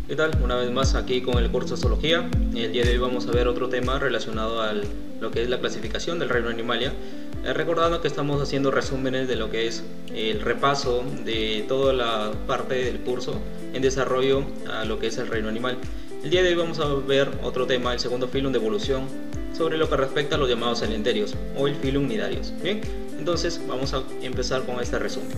¿Qué tal? Una vez más aquí con el curso de zoología. El día de hoy vamos a ver otro tema relacionado a lo que es la clasificación del reino Animalia. Recordando que estamos haciendo resúmenes de lo que es el repaso de toda la parte del curso en desarrollo a lo que es el reino animal. El día de hoy vamos a ver otro tema, el segundo filum de evolución, sobre lo que respecta a los llamados celenterios o el filum Nidarius. Bien, entonces vamos a empezar con este resumen.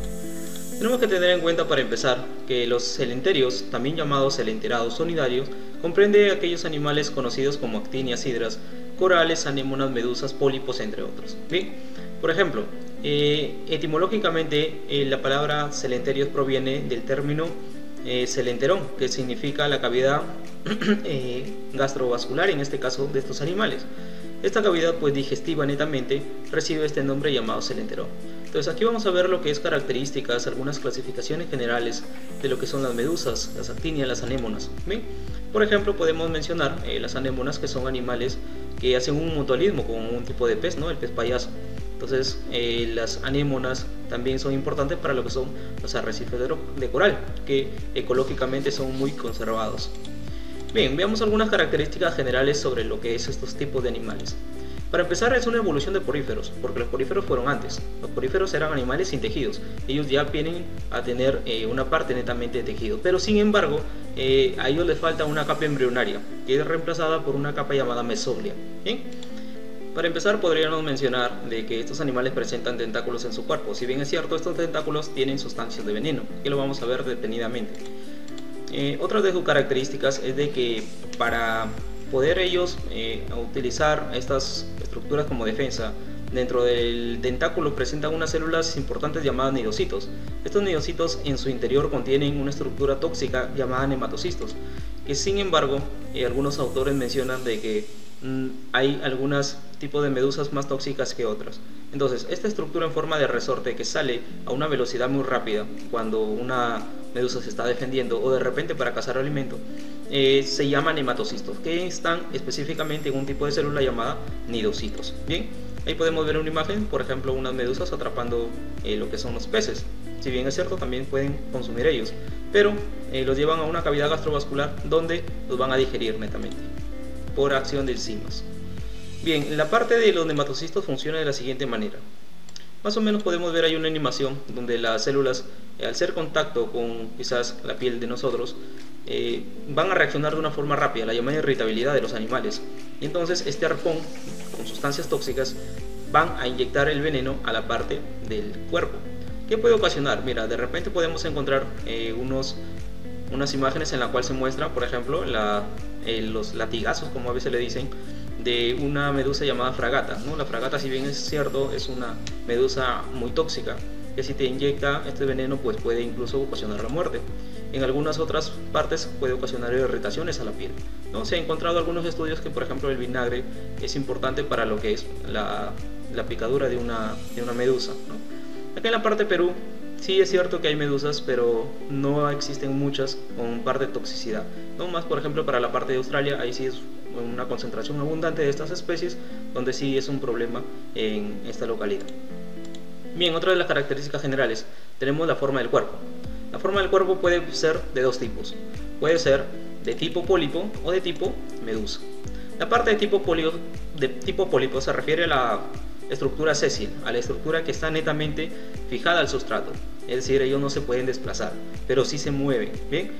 Tenemos que tener en cuenta para empezar que los celenterios, también llamados celenterados o nidarios, comprende aquellos animales conocidos como actinias, hidras, corales, anémonas, medusas, pólipos, entre otros. Bien, por ejemplo, etimológicamente la palabra celenterios proviene del término celenterón, que significa la cavidad gastrovascular, en este caso de estos animales. Esta cavidad pues digestiva netamente recibe este nombre llamado celenterón. Entonces aquí vamos a ver lo que es características, algunas clasificaciones generales de lo que son las medusas, las actinias, las anémonas. ¿Bien? Por ejemplo, podemos mencionar las anémonas, que son animales que hacen un mutualismo con un tipo de pez, ¿no? El pez payaso. Entonces las anémonas también son importantes para lo que son los arrecifes de coral, que ecológicamente son muy conservados. Bien, veamos algunas características generales sobre lo que es estos tipos de animales. Para empezar, es una evolución de poríferos, porque los poríferos fueron antes. Los poríferos eran animales sin tejidos, ellos ya vienen a tener una parte netamente de tejido, pero sin embargo a ellos les falta una capa embrionaria, que es reemplazada por una capa llamada mesoglia. ¿Bien? Para empezar, podríamos mencionar de que estos animales presentan tentáculos en su cuerpo. Si bien es cierto, estos tentáculos tienen sustancias de veneno, que lo vamos a ver detenidamente. Otra de sus características es de que para poder ellos utilizar estas estructuras como defensa, dentro del tentáculo presentan unas células importantes llamadas nidocitos. Estos nidocitos en su interior contienen una estructura tóxica llamada nematocistos, que sin embargo algunos autores mencionan de que hay algunos tipos de medusas más tóxicas que otras. Entonces, esta estructura en forma de resorte que sale a una velocidad muy rápida cuando una medusa se está defendiendo o de repente para cazar alimento, se llaman nematocistos, que están específicamente en un tipo de célula llamada nidocitos. Bien, ahí podemos ver una imagen, por ejemplo, unas medusas atrapando lo que son los peces. Si bien es cierto, también pueden consumir ellos, pero los llevan a una cavidad gastrovascular donde los van a digerir netamente por acción de enzimas. Bien, la parte de los nematocistos funciona de la siguiente manera. Más o menos podemos ver ahí una animación donde las células, al hacer contacto con quizás la piel de nosotros, van a reaccionar de una forma rápida, la llamada irritabilidad de los animales. Y entonces este arpón con sustancias tóxicas van a inyectar el veneno a la parte del cuerpo. ¿Qué puede ocasionar? Mira, de repente podemos encontrar unas imágenes en las cuales se muestra, por ejemplo, los latigazos, como a veces le dicen, de una medusa llamada fragata, ¿no? La fragata, si bien es cierto, es una medusa muy tóxica, que si te inyecta este veneno pues puede incluso ocasionar la muerte. En algunas otras partes puede ocasionar irritaciones a la piel, ¿no? Se han encontrado algunos estudios que, por ejemplo, el vinagre es importante para lo que es la picadura de una medusa, ¿no? Acá en la parte de Perú sí es cierto que hay medusas, pero no existen muchas con parte de toxicidad, ¿no? Más, por ejemplo, para la parte de Australia, ahí sí es una concentración abundante de estas especies, donde sí es un problema en esta localidad. Bien, otra de las características generales, tenemos la forma del cuerpo. La forma del cuerpo puede ser de dos tipos, puede ser de tipo pólipo o de tipo medusa. La parte de tipo pólipo se refiere a la estructura sésil, a la estructura que está netamente fijada al sustrato, es decir, ellos no se pueden desplazar, pero sí se mueven. Bien,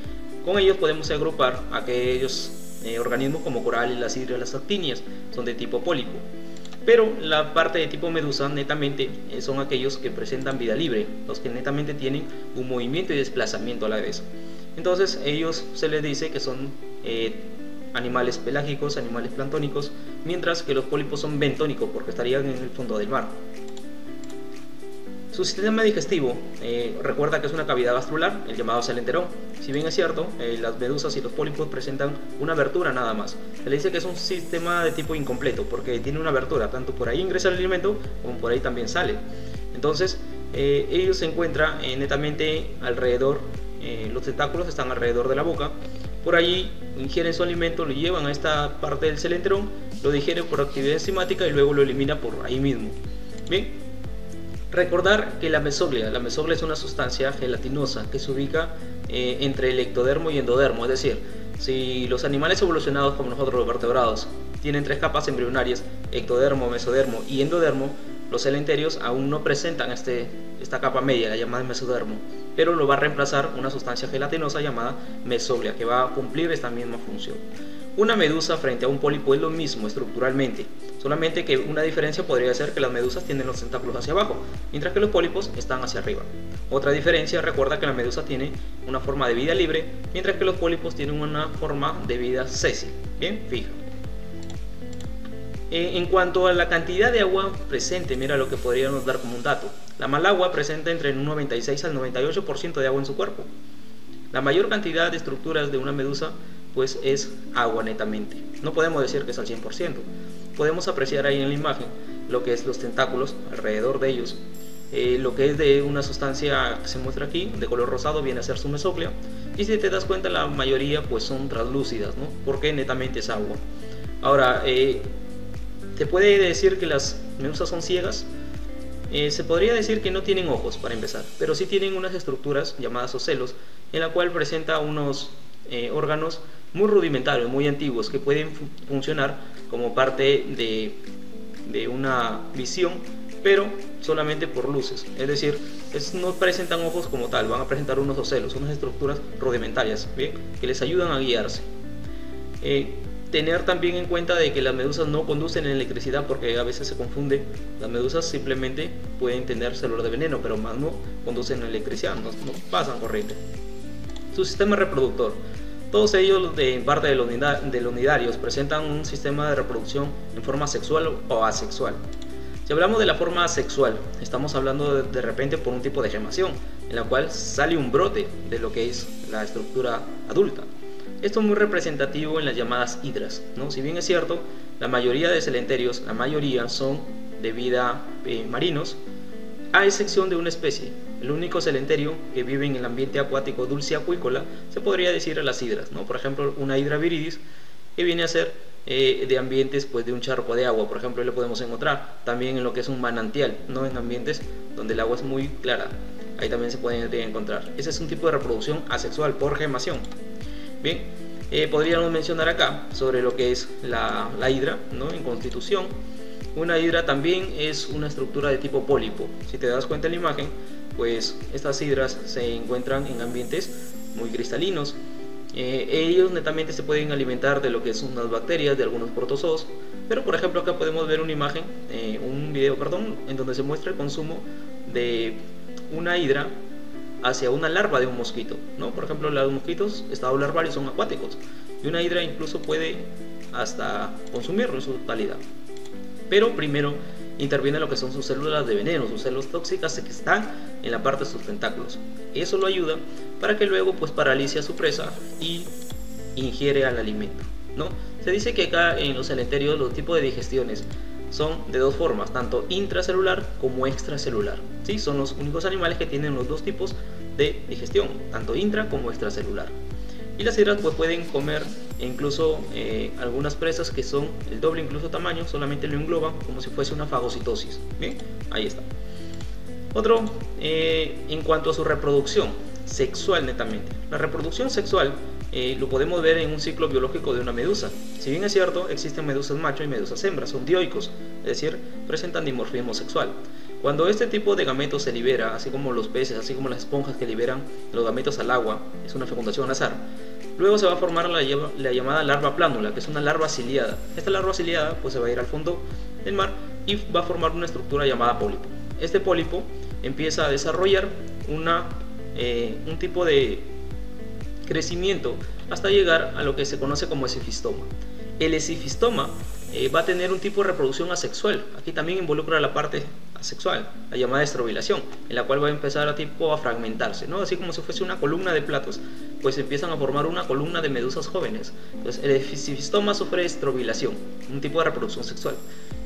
con ellos podemos agrupar aquellos organismos como corales, las hidras, las actinias, son de tipo pólipo. Pero la parte de tipo medusa netamente son aquellos que presentan vida libre, los que netamente tienen un movimiento y desplazamiento a la vez. Entonces ellos se les dice que son animales pelágicos, animales planctónicos, mientras que los pólipos son bentónicos porque estarían en el fondo del mar. Su sistema digestivo, recuerda que es una cavidad gastrular, el llamado celenterón. Si bien es cierto, las medusas y los pólipos presentan una abertura nada más. Se le dice que es un sistema de tipo incompleto porque tiene una abertura, tanto por ahí ingresa el alimento como por ahí también sale. Entonces, ellos se encuentran netamente alrededor, los tentáculos están alrededor de la boca. Por ahí ingieren su alimento, lo llevan a esta parte del celenterón, lo digieren por actividad enzimática y luego lo elimina por ahí mismo. Bien. Recordar que la mesoglia es una sustancia gelatinosa que se ubica entre el ectodermo y endodermo, es decir, si los animales evolucionados como nosotros los vertebrados tienen 3 capas embrionarias, ectodermo, mesodermo y endodermo, los celenterios aún no presentan esta capa media, la llamada mesodermo, pero lo va a reemplazar una sustancia gelatinosa llamada mesoglea, que va a cumplir esta misma función. Una medusa frente a un pólipo es lo mismo estructuralmente, solamente que una diferencia podría ser que las medusas tienen los tentáculos hacia abajo, mientras que los pólipos están hacia arriba. Otra diferencia, recuerda que la medusa tiene una forma de vida libre, mientras que los pólipos tienen una forma de vida sésile, bien, fija. En cuanto a la cantidad de agua presente, mira lo que podríamos dar como un dato. La malagua presenta entre un 96 al 98% de agua en su cuerpo. La mayor cantidad de estructuras de una medusa pues es agua netamente. No podemos decir que es al 100%. Podemos apreciar ahí en la imagen lo que es los tentáculos alrededor de ellos. Lo que es de una sustancia que se muestra aquí, de color rosado, viene a ser su mesóglea. Y si te das cuenta, la mayoría pues son translúcidas, ¿no? Porque netamente es agua. Ahora, ¿te puede decir que las medusas son ciegas? Se podría decir que no tienen ojos para empezar, pero sí tienen unas estructuras llamadas ocelos, en la cual presenta unos órganos muy rudimentarios, muy antiguos, que pueden funcionar como parte de una visión, pero solamente por luces. Es decir, no presentan ojos como tal, van a presentar unos ocelos, unas estructuras rudimentarias, ¿bien?, que les ayudan a guiarse. Tener también en cuenta de que las medusas no conducen en electricidad, porque a veces se confunde. Las medusas simplemente pueden tener células de veneno, pero más no conducen en electricidad, no pasan corriente. Su sistema reproductor. Todos ellos, de parte de los nidarios, presentan un sistema de reproducción en forma sexual o asexual. Si hablamos de la forma asexual, estamos hablando de repente por un tipo de gemación, en la cual sale un brote de lo que es la estructura adulta. Esto es muy representativo en las llamadas hidras, ¿no? Si bien es cierto, la mayoría de celenterios, la mayoría son de vida marinos, a excepción de una especie. El único celenterio que vive en el ambiente acuático dulceacuícola se podría decir a las hidras, ¿no? Por ejemplo, una hidra viridis, que viene a ser de ambientes pues, de un charco de agua. Por ejemplo, lo podemos encontrar también en lo que es un manantial, no en ambientes donde el agua es muy clara. Ahí también se pueden encontrar. Ese es un tipo de reproducción asexual por gemación. Bien, podríamos mencionar acá sobre lo que es la hidra, ¿no? En constitución. Una hidra también es una estructura de tipo pólipo. Si te das cuenta en la imagen, pues estas hidras se encuentran en ambientes muy cristalinos. Ellos netamente se pueden alimentar de lo que son unas bacterias, de algunos protozoos. Pero por ejemplo acá podemos ver una imagen, un video, perdón, en donde se muestra el consumo de una hidra hacia una larva de un mosquito, ¿no? Por ejemplo, los mosquitos, estado larvario, son acuáticos, y una hidra incluso puede hasta consumirlo en su totalidad. Pero primero interviene lo que son sus células de veneno, sus células tóxicas que están en la parte de sus tentáculos. Eso lo ayuda para que luego pues paralice a su presa y ingiere al alimento, ¿no? Se dice que acá en los celenterios los tipos de digestiones son de dos formas, tanto intracelular como extracelular, ¿sí? Son los únicos animales que tienen los dos tipos de digestión, tanto intra como extracelular. Y las hidras pues pueden comer incluso algunas presas que son el doble incluso tamaño, solamente lo engloban como si fuese una fagocitosis. Bien, ahí está. Otro, en cuanto a su reproducción sexual netamente. La reproducción sexual lo podemos ver en un ciclo biológico de una medusa. Si bien es cierto, existen medusas macho y medusas hembras, son dioicos, es decir, presentan dimorfismo sexual. Cuando este tipo de gametos se libera, así como los peces, así como las esponjas que liberan los gametos al agua, es una fecundación al azar, luego se va a formar la llamada larva plánula, que es una larva ciliada. Esta larva ciliada pues, se va a ir al fondo del mar y va a formar una estructura llamada pólipo. Este pólipo empieza a desarrollar un tipo de crecimiento hasta llegar a lo que se conoce como esifistoma. El esifistoma va a tener un tipo de reproducción asexual. Aquí también involucra la parte asexual, la llamada estrobilación, en la cual va a empezar a fragmentarse, ¿no? Así como si fuese una columna de platos, pues empiezan a formar una columna de medusas jóvenes. Entonces el esifistoma sufre estrobilación, un tipo de reproducción sexual,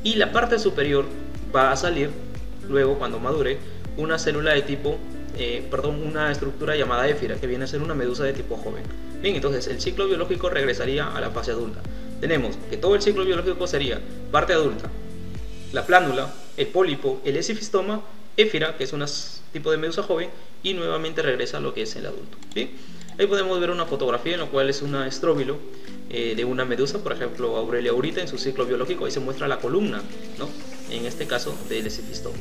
y la parte superior va a salir luego, cuando madure, una célula de tipo una estructura llamada éfira, que viene a ser una medusa de tipo joven. Bien, entonces el ciclo biológico regresaría a la fase adulta. Tenemos que todo el ciclo biológico sería parte adulta, la plánula, el pólipo, el esifistoma, éfira, que es un tipo de medusa joven, y nuevamente regresa a lo que es el adulto. Bien, Ahí podemos ver una fotografía en la cual es una estróbilo de una medusa, por ejemplo Aurelia aurita en su ciclo biológico. Ahí se muestra la columna, ¿no? En este caso del esifistoma.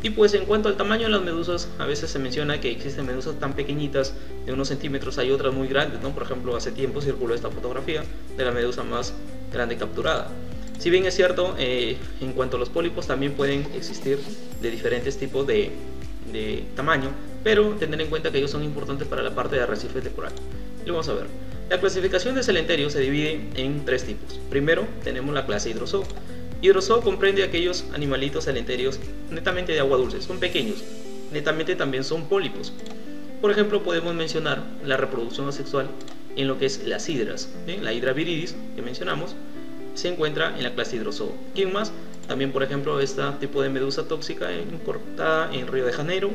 Y pues en cuanto al tamaño de las medusas, a veces se menciona que existen medusas tan pequeñitas de unos centímetros, hay otras muy grandes, ¿no? Por ejemplo, hace tiempo circuló esta fotografía de la medusa más grande capturada. Si bien es cierto, en cuanto a los pólipos también pueden existir de diferentes tipos de tamaño, pero tener en cuenta que ellos son importantes para la parte de arrecifes de coral. Y lo vamos a ver. La clasificación de celenterio se divide en tres tipos. Primero tenemos la clase Hydrozoo. Hydrozoo comprende aquellos animalitos celenterios netamente de agua dulce, son pequeños, netamente también son pólipos. Por ejemplo, podemos mencionar la reproducción asexual en lo que es las hidras. La hidra viridis que mencionamos se encuentra en la clase Hydrozoo. ¿Quién más? También, por ejemplo, este tipo de medusa tóxica importada en Río de Janeiro,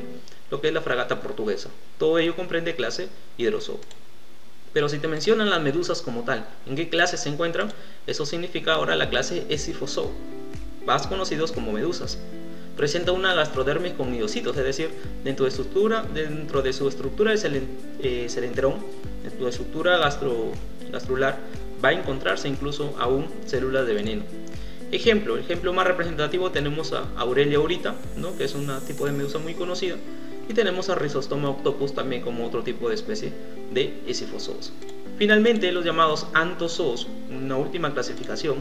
lo que es la fragata portuguesa. Todo ello comprende clase Hydrozoo. Pero si te mencionan las medusas como tal, ¿en qué clase se encuentran? Eso significa ahora la clase Esifozoo, más conocidos como medusas. Presenta una gastrodermis con iocitos, es decir, dentro de su estructura de celenterón, dentro de su estructura gastrular, va a encontrarse incluso aún células de veneno. El ejemplo más representativo tenemos a Aurelia aurita, ¿no? Que es un tipo de medusa muy conocida. Y tenemos a Rhizostoma octopus también como otro tipo de especie de esifozoos. Finalmente, los llamados anthozoos, una última clasificación,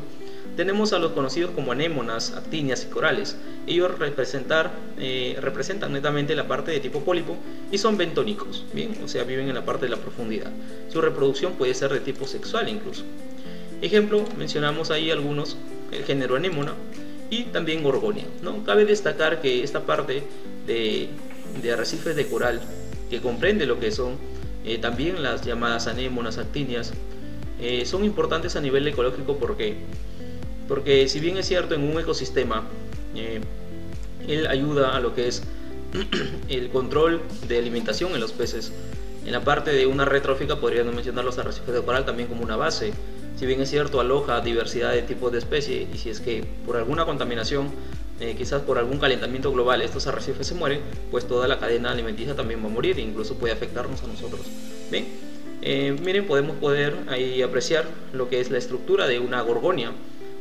tenemos a los conocidos como anémonas, actinias y corales. Ellos representan netamente la parte de tipo pólipo y son bentónicos, ¿bien? O sea, viven en la parte de la profundidad. Su reproducción puede ser de tipo sexual incluso. Ejemplo, mencionamos ahí algunos, el género anémona y también gorgonia, ¿no? Cabe destacar que esta parte de arrecifes de coral, que comprende lo que son también las llamadas anémonas, actinias, son importantes a nivel ecológico porque si bien es cierto en un ecosistema él ayuda a lo que es el control de alimentación en los peces. En la parte de una red trófica podríamos mencionar los arrecifes de coral también como una base. Si bien es cierto aloja diversidad de tipos de especies, y si es que por alguna contaminación, quizás por algún calentamiento global estos arrecifes se mueren, pues toda la cadena alimenticia también va a morir e incluso puede afectarnos a nosotros. Bien, miren, podemos ahí apreciar lo que es la estructura de una gorgonia.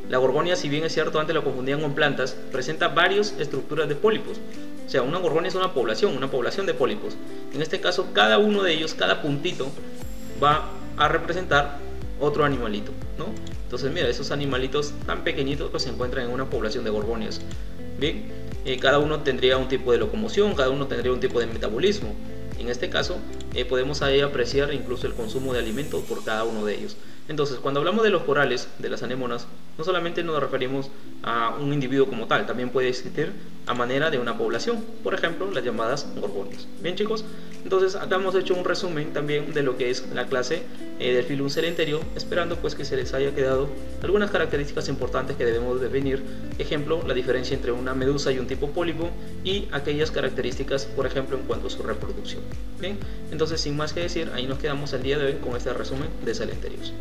La gorgonia, si bien es cierto antes la confundían con plantas, presenta varias estructuras de pólipos. O sea, una gorgonia es una población de pólipos. En este caso, cada uno de ellos, cada puntito, va a representar otro animalito, ¿no? Entonces mira, esos animalitos tan pequeñitos pues se encuentran en una población de gorgonias. Bien, cada uno tendría un tipo de locomoción, cada uno tendría un tipo de metabolismo. En este caso podemos ahí apreciar incluso el consumo de alimentos por cada uno de ellos. Entonces, cuando hablamos de los corales, de las anémonas, no solamente nos referimos a un individuo como tal, también puede existir a manera de una población, por ejemplo, las llamadas gorgonias. Bien, chicos, entonces acá hemos hecho un resumen también de lo que es la clase del filum celenterio, esperando pues que se les haya quedado algunas características importantes que debemos definir. Ejemplo, la diferencia entre una medusa y un tipo pólipo y aquellas características, por ejemplo, en cuanto a su reproducción. Bien, entonces sin más que decir, ahí nos quedamos el día de hoy con este resumen de celenterios.